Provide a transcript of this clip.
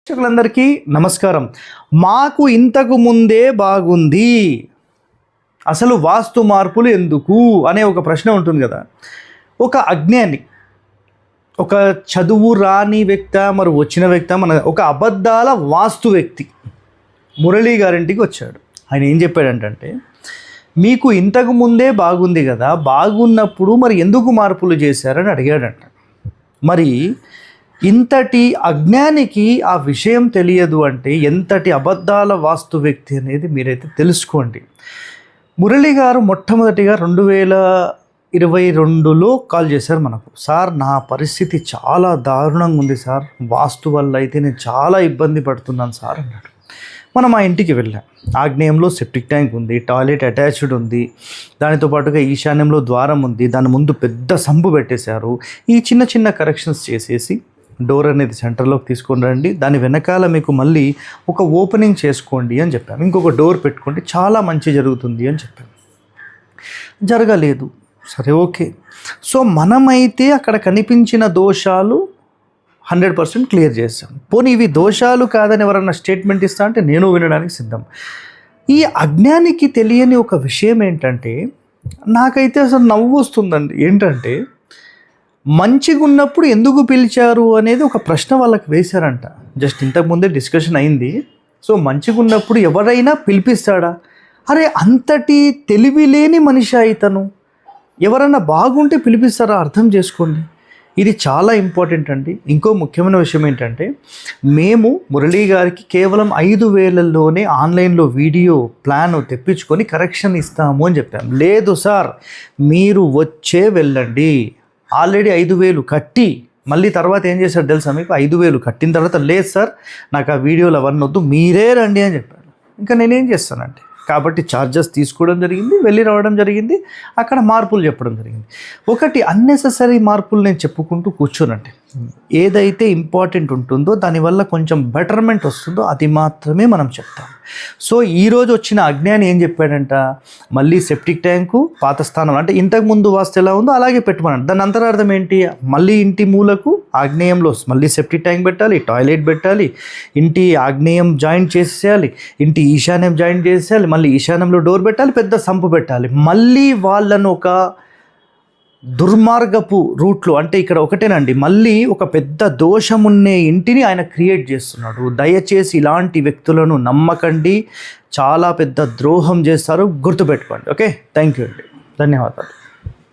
ప్రేక్షకులందరికీ నమస్కారం. మాకు ఇంతకు ముందే బాగుంది, అసలు వాస్తు మార్పులు ఎందుకు అనే ఒక ప్రశ్న ఉంటుంది కదా. ఒక అజ్ఞాని, ఒక చదువు రాని వ్యక్తి, మరి వచ్చిన వ్యక్తి, మన ఒక అబద్ధాల వాస్తు వ్యక్తి మురళీ గారింటికి వచ్చాడు. ఆయన ఏం చెప్పాడంటే, మీకు ఇంతకు ముందే బాగుంది కదా, బాగున్నప్పుడు మరి ఎందుకు మార్పులు చేశారని అడిగాడంట. మరి ఇంతటి అజ్ఞానికి ఆ విషయం తెలియదు అంటే ఎంతటి అబద్ధాల వాస్తు వ్యక్తి అనేది మీరైతే తెలుసుకోండి. మురళి గారు మొట్టమొదటిగా 2022లో కాల్ చేశారు మనకు. సార్, నా పరిస్థితి చాలా దారుణంగా ఉంది సార్, వాస్తు వల్ల అయితే నేను చాలా ఇబ్బంది పడుతున్నాను సార్ అన్నాడు. మనం ఆ ఇంటికి వెళ్ళాం. ఆగ్నేయంలో సెప్టిక్ ట్యాంక్ ఉంది, టాయిలెట్ అటాచ్డ్ ఉంది, దానితో పాటుగా ఈశాన్యంలో ద్వారం ఉంది, దాని ముందు పెద్ద సంపు పెట్టేశారు. ఈ చిన్న చిన్న కరెక్షన్స్ చేసేసి డోర్ అనేది సెంటర్లోకి తీసుకొని రండి, దాని వెనకాల మీకు మళ్ళీ ఒక ఓపెనింగ్ చేసుకోండి అని చెప్పాము. ఇంకొక డోర్ పెట్టుకోండి, చాలా మంచి జరుగుతుంది అని చెప్పాము. జరగలేదు. సరే, ఓకే. సో మనమైతే అక్కడ కనిపించిన దోషాలు 100% క్లియర్ చేస్తాం. పోనీ ఇవి దోషాలు కాదని ఎవరన్నా స్టేట్మెంట్ ఇస్తా అంటే నేను వినడానికి సిద్ధం. ఈ అజ్ఞానికి తెలియని ఒక విషయం ఏంటంటే, నాకైతే అసలు నవ్వు వస్తుందండి. ఏంటంటే, మంచిగా ఉన్నప్పుడు ఎందుకు పిలిచారు అనేది ఒక ప్రశ్న వాళ్ళకి వేశారంట. జస్ట్ ఇంతకుముందే డిస్కషన్ అయింది. సో మంచిగా ఉన్నప్పుడు ఎవరైనా పిలిపిస్తాడా? అరే, అంతటి తెలివి లేని మనిషి ఇతను. ఎవరన్నా బాగుంటే పిలిపిస్తారా? అర్థం చేసుకోండి. ఇది చాలా ఇంపార్టెంట్ అండి. ఇంకో ముఖ్యమైన విషయం ఏంటంటే, మేము మురళీ గారికి కేవలం 5,000లోనే ఆన్లైన్లో వీడియో ప్లాన్ తెప్పించుకొని కరెక్షన్ ఇస్తాము అని చెప్పాం. లేదు సార్, మీరు వచ్చే వెళ్ళండి. ఆల్రెడీ 5,000 కట్టి మళ్ళీ తర్వాత ఏం చేశాడు తెలుసా మీకు? 5,000 కట్టిన తర్వాత, లేదు సార్, నాకు ఆ వీడియోలు అవన్నీ వద్దు, మీరే రండి అని చెప్పాడు. ఇంకా నేనేం చేస్తానంటే, కాబట్టి ఛార్జెస్ తీసుకోవడం జరిగింది, వెళ్ళి రావడం జరిగింది, అక్కడ మార్పులు చెప్పడం జరిగింది. ఒకటి అన్నెసెసరీ మార్పులు నేను చెప్పుకుంటూ కూర్చోనండి. ఏదైతే ఇంపార్టెంట్ ఉంటుందో, దానివల్ల కొంచెం బెటర్మెంట్ వస్తుందో అది మాత్రమే మనం చెప్తాం. సో ఈరోజు వచ్చిన అజ్ఞాని ఏం చెప్పాడంట, మళ్ళీ సెప్టిక్ ట్యాంకు పాత స్థానం అంటే ఇంతకుముందు వాస్తు ఎలా ఉందో అలాగే పెట్టమన్నాడు. దాని అంతరార్థం ఏంటి? మళ్ళీ ఇంటి మూలకు ఆగ్నేయంలో మళ్ళీ సెప్టిక్ ట్యాంక్ పెట్టాలి, టాయిలెట్ పెట్టాలి, ఇంటి ఆగ్నేయం జాయింట్ చేసేయాలి, ఇంటి ఈశాన్యం జాయింట్ చేసేయాలి, మళ్ళీ ఈశాన్యంలో డోర్ పెట్టాలి, పెద్ద సంపు పెట్టాలి. మళ్ళీ వాళ్ళను ఒక దుర్మార్గపు రూట్లో, అంటే ఇక్కడ ఒకటేనండి, మళ్ళీ ఒక పెద్ద దోషమున్నే ఇంటిని ఆయన క్రియేట్ చేస్తున్నాడు. దయచేసి ఇలాంటి వ్యక్తులను నమ్మకండి, చాలా పెద్ద ద్రోహం చేస్తారు, గుర్తుపెట్టుకోండి. ఓకే, థ్యాంక్ యూ అండి, ధన్యవాదాలు.